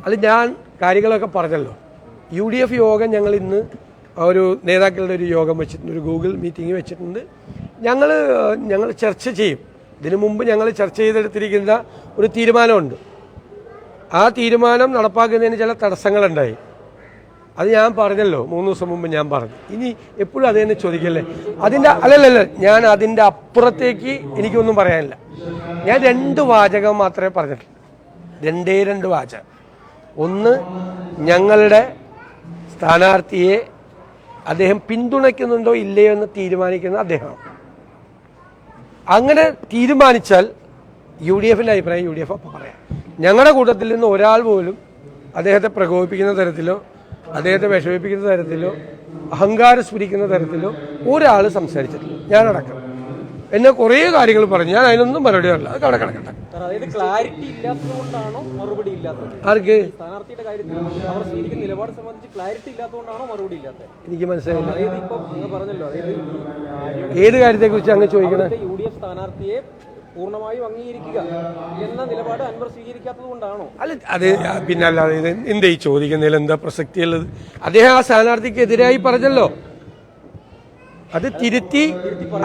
അത് ഞാൻ കാര്യങ്ങളൊക്കെ പറഞ്ഞല്ലോ. UDF യോഗം ഞങ്ങൾ ഇന്ന് ഒരു നേതാക്കളുടെ ഒരു യോഗം വെച്ചിട്ടുണ്ട്, ഒരു ഗൂഗിൾ മീറ്റിംഗ് വെച്ചിട്ടുണ്ട്. ഞങ്ങൾ ചർച്ച ചെയ്യും. ഇതിനു മുമ്പ് ഞങ്ങൾ ചർച്ച ചെയ്തെടുത്തിരിക്കുന്ന ഒരു തീരുമാനമുണ്ട്. ആ തീരുമാനം നടപ്പാക്കുന്നതിന് ചില തടസ്സങ്ങളുണ്ടായി. അത് ഞാൻ പറഞ്ഞല്ലോ, 3 ദിവസം മുമ്പ് ഞാൻ പറഞ്ഞു. ഇനി എപ്പോഴും അത് തന്നെ ചോദിക്കല്ലേ. അല്ലല്ല, ഞാൻ അതിൻ്റെ അപ്പുറത്തേക്ക് എനിക്കൊന്നും പറയാനില്ല. ഞാൻ 2 വാചകം മാത്രമേ പറഞ്ഞിട്ടുള്ളൂ. 2 വാചകം. ഒന്ന്, ഞങ്ങളുടെ സ്ഥാനാർത്ഥിയെ അദ്ദേഹം പിന്തുണയ്ക്കുന്നുണ്ടോ ഇല്ലയോ എന്ന് തീരുമാനിക്കുന്നത് അദ്ദേഹമാണ്. അങ്ങനെ തീരുമാനിച്ചാൽ UDFിൻ്റെ അഭിപ്രായം UDF അപ്പം പറയാം. ഞങ്ങളുടെ കൂട്ടത്തിൽ നിന്ന് ഒരാൾ പോലും അദ്ദേഹത്തെ പ്രകോപിപ്പിക്കുന്ന തരത്തിലോ അദ്ദേഹത്തെ വിഷമിപ്പിക്കുന്ന തരത്തിലോ അഹങ്കാരം സ്ഫുരിക്കുന്ന തരത്തിലോ ഒരാൾ സംസാരിച്ചിട്ടില്ല. ഞാനടക്കം എന്നെ കുറേ കാര്യങ്ങൾ പറഞ്ഞു. ഞാൻ അതിനൊന്നും മറുപടി പറയില്ല. അത് അവിടെ കിടക്കട്ടെ. ആർക്ക്? എനിക്ക് മനസ്സിലായില്ല. ഏത് കാര്യത്തെ കുറിച്ച് അങ്ങ് ചോദിക്കണേ? പൂർണ്ണമായും അംഗീകരിക്കുക എന്ന നിലപാട് അൻവർ സ്വീകരിക്കാത്തത് കൊണ്ടാണോ? അല്ല, അത് പിന്നെ അല്ലാതെ ഇത് എന്താ ഈ ചോദിക്കുന്നതിൽ എന്താ പ്രസക്തിയുള്ളത്? അദ്ദേഹം ആ സ്ഥാനാർത്ഥിക്ക് എതിരായി പറഞ്ഞല്ലോ. അത് തിരുത്തി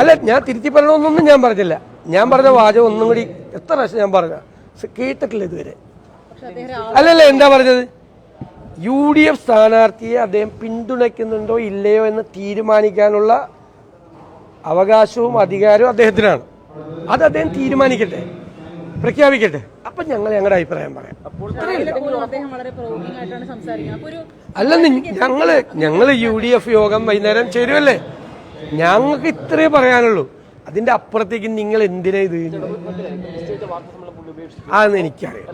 അല്ല, ഞാൻ തിരുത്തി പറയണമെന്നൊന്നും ഞാൻ പറഞ്ഞില്ല. ഞാൻ പറഞ്ഞ വാചകം ഒന്നും കൂടി എത്ര പ്രാവശ്യം ഞാൻ പറഞ്ഞ കേട്ടിട്ടില്ല ഇതുവരെ. അല്ലല്ല, എന്താ പറഞ്ഞത്? UDF സ്ഥാനാർത്ഥിയെ അദ്ദേഹം പിന്തുണയ്ക്കുന്നുണ്ടോ ഇല്ലയോ എന്ന് തീരുമാനിക്കാനുള്ള അവകാശവും അധികാരവും അദ്ദേഹത്തിനാണ്. അത് അദ്ദേഹം തീരുമാനിക്കട്ടെ, പ്രഖ്യാപിക്കട്ടെ. അപ്പം ഞങ്ങളുടെ അഭിപ്രായം പറയാം. അല്ല, ഞങ്ങൾ UDF യോഗം വൈകുന്നേരം ചേരുമല്ലേ. ഞങ്ങൾക്ക് ഇത്രേ പറയാനുള്ളൂ. അതിന്റെ അപ്പുറത്തേക്ക് നിങ്ങൾ എന്തിനാ ഇത്? അതെന്ന് എനിക്കറിയാം.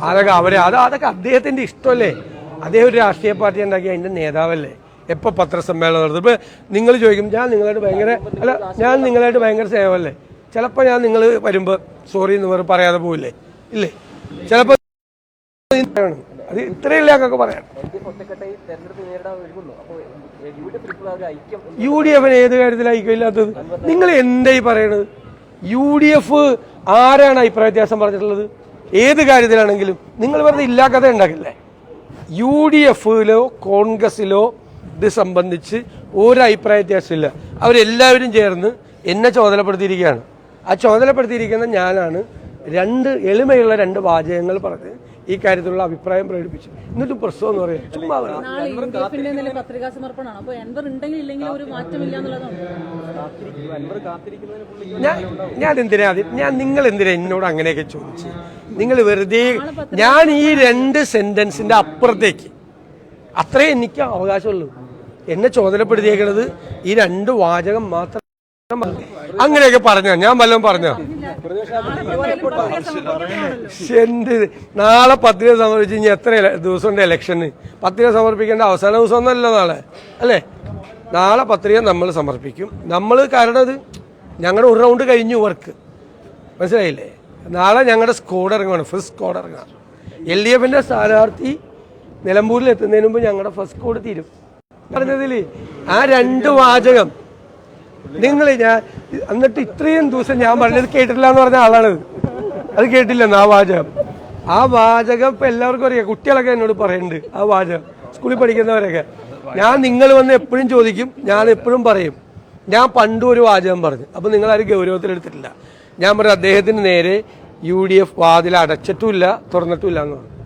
അതൊക്കെ അദ്ദേഹത്തിന്റെ ഇഷ്ടമല്ലേ. അദ്ദേഹം ഒരു രാഷ്ട്രീയ പാർട്ടി ഉണ്ടാക്കി അതിന്റെ നേതാവല്ലേ. എപ്പോൾ പത്രസമ്മേളനം നടത്തും. ഇപ്പം നിങ്ങൾ ചോദിക്കും, ഞാൻ നിങ്ങളായിട്ട് ഭയങ്കര സ്നേഹമല്ലേ. ചിലപ്പോൾ ഞാൻ നിങ്ങൾ വരുമ്പോൾ സോറി എന്ന് പറയാതെ പോവില്ലേ? ഇല്ലേ? ചിലപ്പോൾ അത് ഇത്രയല്ലേ ഞങ്ങൾക്ക് പറയാം. UDFിന് ഏത് കാര്യത്തിൽ ഐക്യമില്ലാത്തത്? നിങ്ങൾ എന്തായി പറയണത്? UDF ആരാണ് അഭിപ്രായ വ്യത്യാസം പറഞ്ഞിട്ടുള്ളത്? ഏത് കാര്യത്തിലാണെങ്കിലും നിങ്ങൾ വെറുതെ ഇല്ലാ കഥ ഉണ്ടാക്കില്ലേ. UDFിലോ കോൺഗ്രസിലോ ഇത് സംബന്ധിച്ച് ഒരു അഭിപ്രായ വ്യത്യാസമില്ല. അവരെല്ലാവരും ചേർന്ന് എന്നെ ചുമതലപ്പെടുത്തിയിരിക്കുകയാണ്. ആ ചുമതലപ്പെടുത്തിയിരിക്കുന്ന ഞാനാണ് എളിമയുള്ള 2 വാചകങ്ങൾ പറഞ്ഞ് ഈ കാര്യത്തിലുള്ള അഭിപ്രായം പ്രകടിപ്പിച്ചു. എന്നിട്ടും പ്രശ്നം എന്ന് പറയാം. ചുമ്മാ നിങ്ങൾ എന്തിനാ എന്നോട് അങ്ങനെയൊക്കെ ചോദിച്ചു? നിങ്ങൾ വെറുതെ ഞാൻ ഈ 2 സെന്റൻസിന്റെ അപ്പുറത്തേക്ക് അത്രേ എനിക്ക് അവകാശമുള്ളൂ. എന്നെ ചുമതലപ്പെടുത്തിയേക്കുന്നത് ഈ 2 വാചകം മാത്രം. അങ്ങനെയൊക്കെ പറഞ്ഞോ? ഞാൻ വല്ലതും പറഞ്ഞോ? എന്ത്? നാളെ പത്രിക സമർപ്പിച്ച് ഇനി എത്ര ദിവസമുണ്ട് ഇലക്ഷന്? പത്രിക സമർപ്പിക്കേണ്ട അവസാന ദിവസം ഒന്നല്ലോ നാളെ, അല്ലേ? നാളെ പത്രിക നമ്മൾ സമർപ്പിക്കും. കാരണം ഇത് ഞങ്ങളുടെ ഒരു റൗണ്ട് കഴിഞ്ഞു വർക്ക്, മനസ്സിലായില്ലേ? നാളെ ഞങ്ങളുടെ സ്ക്വാഡ് ഇറങ്ങുകയാണ്, ഫസ്റ്റ് സ്ക്വാഡ് ഇറങ്ങുക. LDFിന്റെ സ്ഥാനാർത്ഥി നിലമ്പൂരിൽ എത്തുന്നതിന് മുമ്പ് ഞങ്ങളുടെ ഫസ്റ്റ് സ്ക്വാഡ് തീരും. പറഞ്ഞതിൽ ആ 2 വാചകം എന്നിട്ട് ഇത്രയും ദിവസം ഞാൻ പറഞ്ഞത് കേട്ടിട്ടില്ല എന്ന് പറഞ്ഞ ആളാണ്. അത് കേട്ടില്ലെന്ന് ആ വാചകം ഇപ്പൊ എല്ലാവർക്കും അറിയാം. കുട്ടികളൊക്കെ എന്നോട് പറയുന്നുണ്ട് ആ വാചകം, സ്കൂളിൽ പഠിക്കുന്നവരൊക്കെ. നിങ്ങൾ വന്ന് എപ്പോഴും ചോദിക്കും, ഞാൻ എപ്പോഴും പറയും. ഞാൻ പണ്ടും ഒരു വാചകം പറഞ്ഞു, അപ്പൊ നിങ്ങളാരും ഗൗരവത്തിലെടുത്തിട്ടില്ല. ഞാൻ പറഞ്ഞു അദ്ദേഹത്തിന് നേരെ UDF വാതിൽ അടച്ചിട്ടുമില്ല തുറന്നിട്ടുമില്ല എന്ന് പറഞ്ഞു.